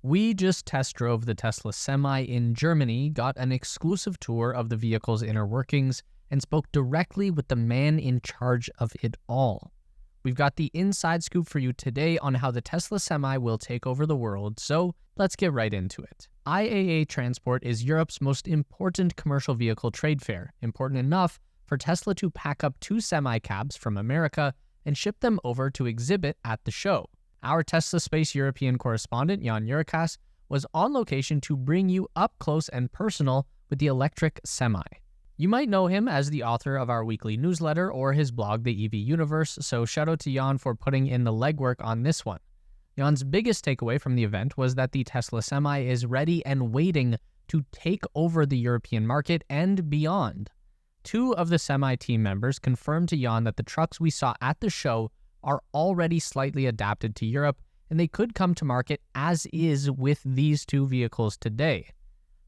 We just test drove the Tesla Semi in Germany, got an exclusive tour of the vehicle's inner workings, and spoke directly with the man in charge of it all. We've got the inside scoop for you today on how the Tesla Semi will take over the world, so let's get right into it. IAA Transport is Europe's most important commercial vehicle trade fair, important enough for Tesla to pack up 2 semi-cabs from America and ship them over to exhibit at the show. Our Tesla Space European correspondent, Jan Jurikas, was on location to bring you up close and personal with the electric Semi. You might know him as the author of our weekly newsletter or his blog, The EV Universe, so shout out to Jan for putting in the legwork on this one. Jan's biggest takeaway from the event was that the Tesla Semi is ready and waiting to take over the European market and beyond. 2 of the Semi team members confirmed to Jan that the trucks we saw at the show are already slightly adapted to Europe, and they could come to market as is with these 2 vehicles today.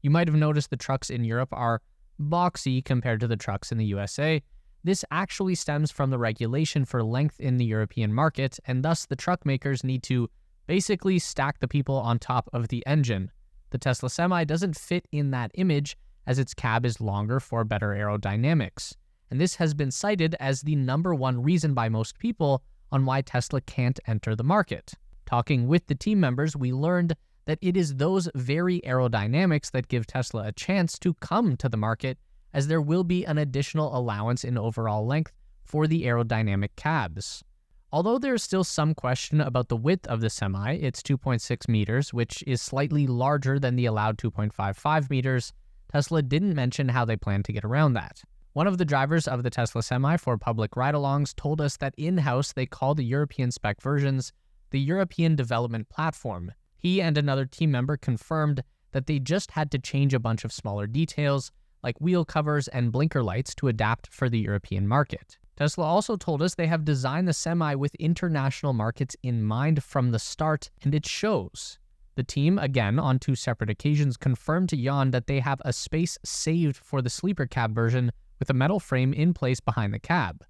You might have noticed the trucks in Europe are boxy compared to the trucks in the USA. This actually stems from the regulation for length in the European market, and thus the truck makers need to basically stack the people on top of the engine. The Tesla Semi doesn't fit in that image as its cab is longer for better aerodynamics, and this has been cited as the #1 reason by most people on why Tesla can't enter the market. Talking with the team members, we learned that it is those very aerodynamics that give Tesla a chance to come to the market, as there will be an additional allowance in overall length for the aerodynamic cabs. Although there is still some question about the width of the Semi, it's 2.6 meters, which is slightly larger than the allowed 2.55 meters, Tesla didn't mention how they plan to get around that. One of the drivers of the Tesla Semi for public ride-alongs told us that in-house they call the European spec versions the European Development Platform. He and another team member confirmed that they just had to change a bunch of smaller details, like wheel covers and blinker lights, to adapt for the European market. Tesla also told us they have designed the Semi with international markets in mind from the start, and it shows. The team, again on 2 separate occasions, confirmed to Jan that they have a space saved for the sleeper cab version with a metal frame in place behind the cab.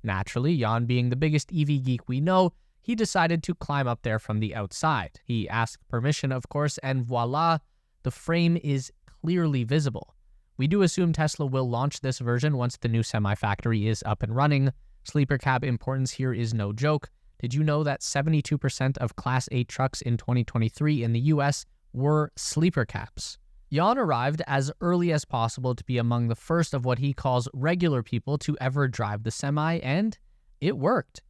Naturally, Jan being the biggest EV geek we know, he decided to climb up there from the outside. He asked permission, of course, and voila, the frame is clearly visible. We do assume Tesla will launch this version once the new Semi factory is up and running. Sleeper cab importance here is no joke. Did you know that 72% of Class 8 trucks in 2023 in the US were sleeper cabs? Jan arrived as early as possible to be among the first of what he calls regular people to ever drive the Semi, and it worked.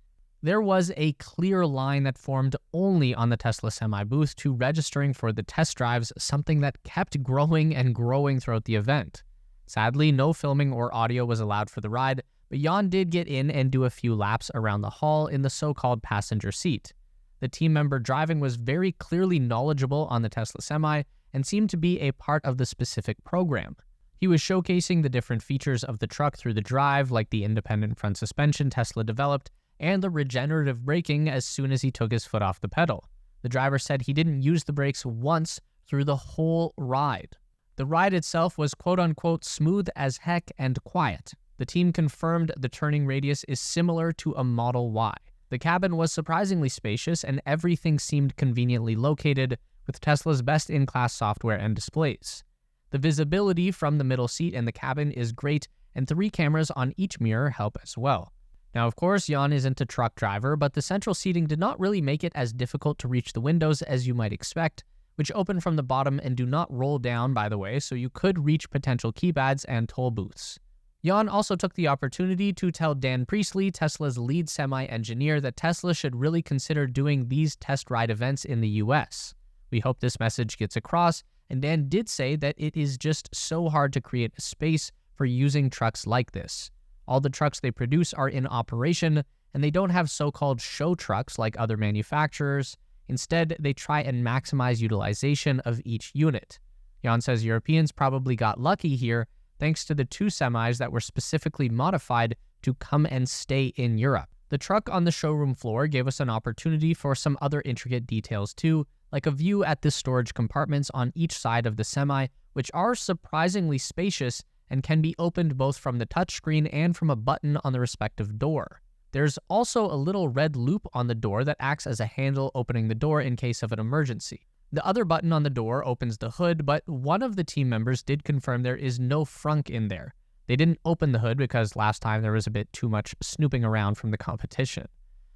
There was a clear line that formed only on the Tesla Semi booth to registering for the test drives, something that kept growing and growing throughout the event. Sadly, no filming or audio was allowed for the ride, but Jan did get in and do a few laps around the hall in the so-called passenger seat. The team member driving was very clearly knowledgeable on the Tesla Semi and seemed to be a part of the specific program. He was showcasing the different features of the truck through the drive, like the independent front suspension Tesla developed, and the regenerative braking as soon as he took his foot off the pedal. The driver said he didn't use the brakes once through the whole ride. The ride itself was quote-unquote smooth as heck and quiet. The team confirmed the turning radius is similar to a Model Y. The cabin was surprisingly spacious and everything seemed conveniently located with Tesla's best-in-class software and displays. The visibility from the middle seat and the cabin is great, and 3 cameras on each mirror help as well. Now, of course, Jan isn't a truck driver, but the central seating did not really make it as difficult to reach the windows as you might expect, which open from the bottom and do not roll down, by the way, so you could reach potential keypads and toll booths. Jan also took the opportunity to tell Dan Priestley, Tesla's lead Semi engineer, that Tesla should really consider doing these test ride events in the US. We hope this message gets across, and Dan did say that it is just so hard to create a space for using trucks like this. All the trucks they produce are in operation, and they don't have so-called show trucks like other manufacturers. Instead, they try and maximize utilization of each unit. Jan says Europeans probably got lucky here thanks to the 2 semis that were specifically modified to come and stay in Europe. The truck on the showroom floor gave us an opportunity for some other intricate details too, like a view at the storage compartments on each side of the Semi, which are surprisingly spacious and can be opened both from the touchscreen and from a button on the respective door. There's also a little red loop on the door that acts as a handle opening the door in case of an emergency. The other button on the door opens the hood, but one of the team members did confirm there is no frunk in there. They didn't open the hood because last time there was a bit too much snooping around from the competition.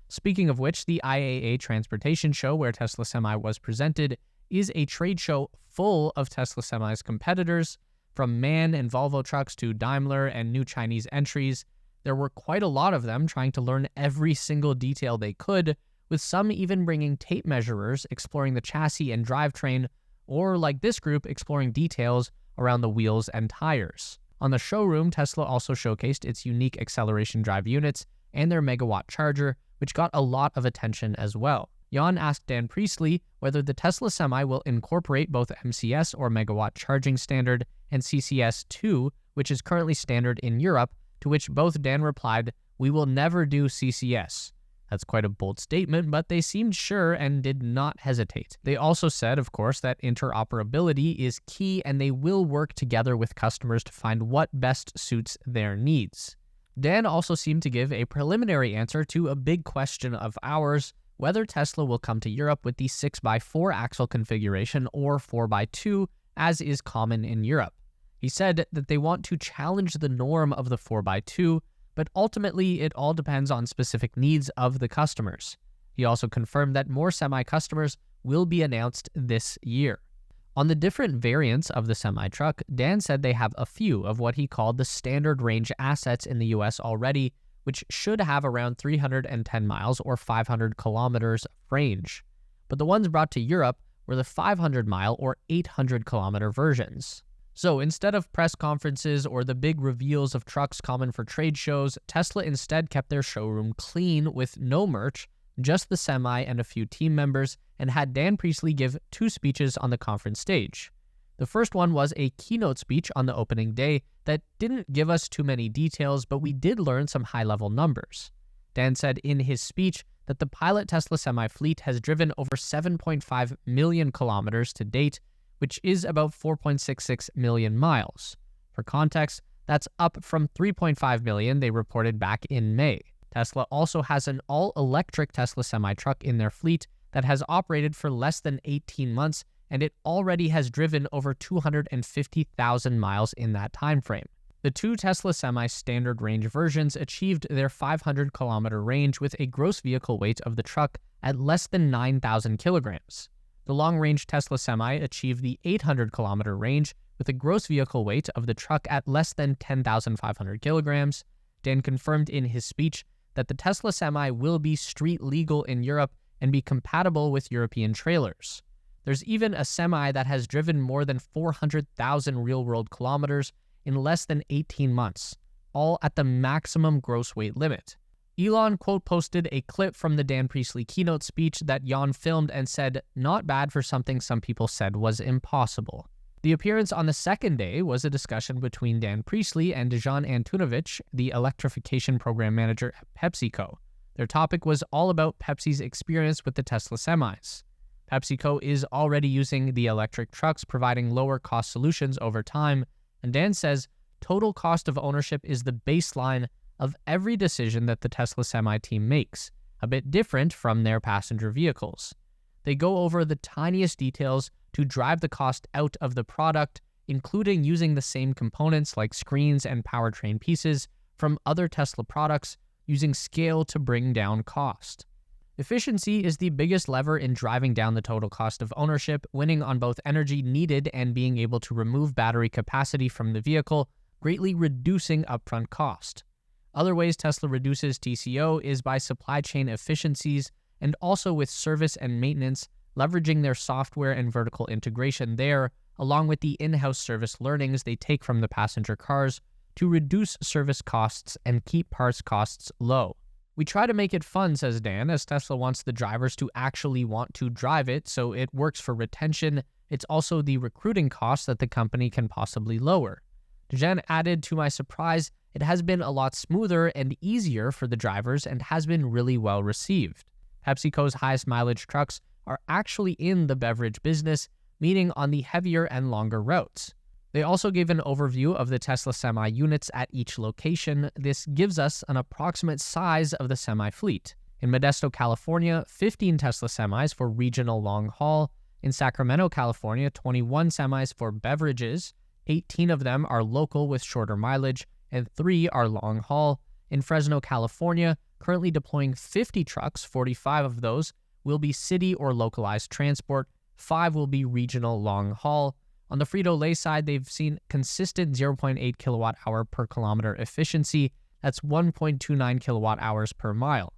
Speaking of which, the IAA Transportation Show, where Tesla Semi was presented, is a trade show full of Tesla Semi's competitors, from MAN and Volvo trucks to Daimler and new Chinese entries. There were quite a lot of them trying to learn every single detail they could, with some even bringing tape measurers exploring the chassis and drivetrain, or like this group, exploring details around the wheels and tires. On the showroom, Tesla also showcased its unique acceleration drive units and their megawatt charger, which got a lot of attention as well. Jan asked Dan Priestley whether the Tesla Semi will incorporate both MCS or megawatt charging standard and CCS2, which is currently standard in Europe, to which both Dan replied, "We will never do CCS." That's quite a bold statement, but they seemed sure and did not hesitate. They also said, of course, that interoperability is key and they will work together with customers to find what best suits their needs. Dan also seemed to give a preliminary answer to a big question of ours, whether Tesla will come to Europe with the 6x4 axle configuration or 4x2, as is common in Europe. He said that they want to challenge the norm of the 4x2, but ultimately it all depends on specific needs of the customers. He also confirmed that more Semi customers will be announced this year. On the different variants of the semi-truck, Dan said they have a few of what he called the standard range assets in the US already, which should have around 310 miles or 500 kilometers of range. But the ones brought to Europe were the 500-mile or 800-kilometer versions. So instead of press conferences or the big reveals of trucks common for trade shows, Tesla instead kept their showroom clean with no merch, just the Semi and a few team members, and had Dan Priestley give 2 speeches on the conference stage. The first one was a keynote speech on the opening day that didn't give us too many details, but we did learn some high-level numbers. Dan said in his speech that the pilot Tesla Semi fleet has driven over 7.5 million kilometers to date, which is about 4.66 million miles. For context, that's up from 3.5 million they reported back in May. Tesla also has an all-electric Tesla Semi-truck in their fleet that has operated for less than 18 months, and it already has driven over 250,000 miles in that time frame. The 2 Tesla Semi standard range versions achieved their 500-kilometer range with a gross vehicle weight of the truck at less than 9,000 kilograms. The long-range Tesla Semi achieved the 800-kilometer range with a gross vehicle weight of the truck at less than 10,500 kilograms. Dan confirmed in his speech that the Tesla Semi will be street legal in Europe and be compatible with European trailers. There's even a Semi that has driven more than 400,000 real-world kilometers in less than 18 months, all at the maximum gross weight limit. Elon quote posted a clip from the Dan Priestley keynote speech that Jan filmed and said, "Not bad for something some people said was impossible." The appearance on the second day was a discussion between Dan Priestley and Dejan Antunovic, the electrification program manager at PepsiCo. Their topic was all about Pepsi's experience with the Tesla Semis. PepsiCo is already using the electric trucks, providing lower cost solutions over time, and Dan says total cost of ownership is the baseline of every decision that the Tesla Semi team makes, a bit different from their passenger vehicles. They go over the tiniest details to drive the cost out of the product, including using the same components like screens and powertrain pieces from other Tesla products, using scale to bring down cost. Efficiency is the biggest lever in driving down the total cost of ownership, winning on both energy needed and being able to remove battery capacity from the vehicle, greatly reducing upfront cost. Other ways Tesla reduces TCO is by supply chain efficiencies and also with service and maintenance, leveraging their software and vertical integration there, along with the in-house service learnings they take from the passenger cars to reduce service costs and keep parts costs low. "We try to make it fun," says Dan, as Tesla wants the drivers to actually want to drive it, so it works for retention. It's also the recruiting costs that the company can possibly lower. Dejan added, "To my surprise, it has been a lot smoother and easier for the drivers and has been really well received." PepsiCo's highest mileage trucks are actually in the beverage business, meaning on the heavier and longer routes. They also gave an overview of the Tesla Semi units at each location. This gives us an approximate size of the Semi fleet. In Modesto, California, 15 Tesla Semis for regional long haul. In Sacramento, California, 21 semis for beverages. 18 of them are local with shorter mileage, and 3 are long haul. In Fresno, California, currently deploying 50 trucks, 45 of those will be city or localized transport, 5 will be regional long haul. On the Frito-Lay side, they've seen consistent 0.8 kilowatt hour per kilometer efficiency. That's 1.29 kilowatt hours per mile.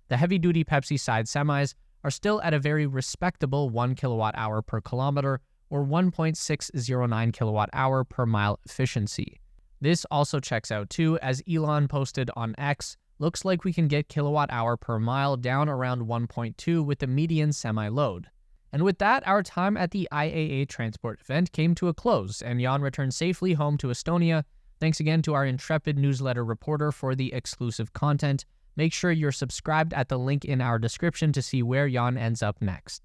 The heavy-duty Pepsi side semis are still at a very respectable 1 kilowatt hour per kilometer or 1.609 kilowatt hour per mile efficiency. This also checks out too, as Elon posted on X. Looks like we can get kilowatt hour per mile down around 1.2 with the median semi-load. And with that, our time at the IAA Transport event came to a close, and Jan returned safely home to Estonia. Thanks again to our intrepid newsletter reporter for the exclusive content. Make sure you're subscribed at the link in our description to see where Jan ends up next.